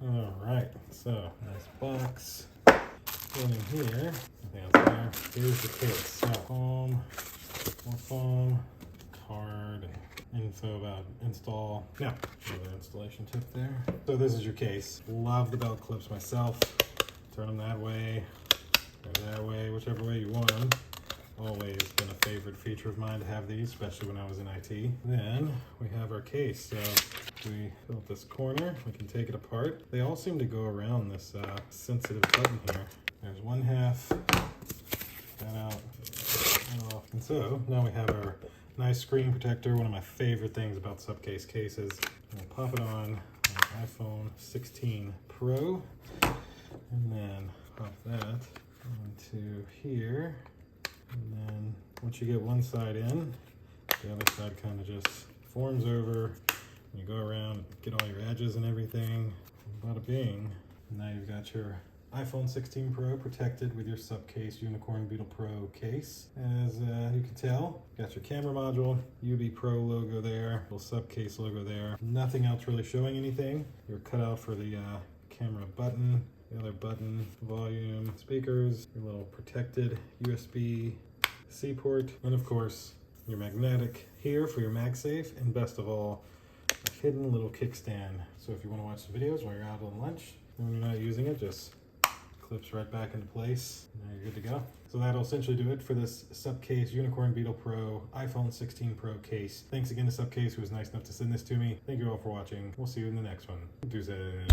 All right, so nice box. Going in here, nothing else there. Here's the case. So foam, more foam, card, and info about install. Now, another installation tip there. So this is your case. Love the belt clips myself. Turn them that way, or that way, whichever way you want them. Always been a favorite feature of mine to have these, especially when I was in IT. Then we have our case. So we built this corner. We can take it apart. They all seem to go around this sensitive button here. There's one half, that out, that off. And so now we have our nice screen protector, one of my favorite things about Supcase cases. We'll pop it on an iPhone 16 Pro, and then pop that onto here. And then once you get one side in, the other side kind of just forms over. And you go around, get all your edges and everything. Bada bing. Now you've got your iPhone 16 Pro protected with your Supcase Unicorn Beetle Pro case. As you can tell, got your camera module, UBPro logo there, little Supcase logo there. Nothing else really showing anything. Your cutout for the camera button, the other button, volume, speakers, your little protected USB-C port, and of course, your magnetic here for your MagSafe, and best of all, a hidden little kickstand. So if you want to watch the videos while you're out on lunch, and when you're not using it, just clips right back into place. Now you're good to go. So that'll essentially do it for this Supcase Unicorn Beetle Pro iPhone 16 Pro case. Thanks again to Supcase, who was nice enough to send this to me. Thank you all for watching. We'll see you in the next one. Deuces.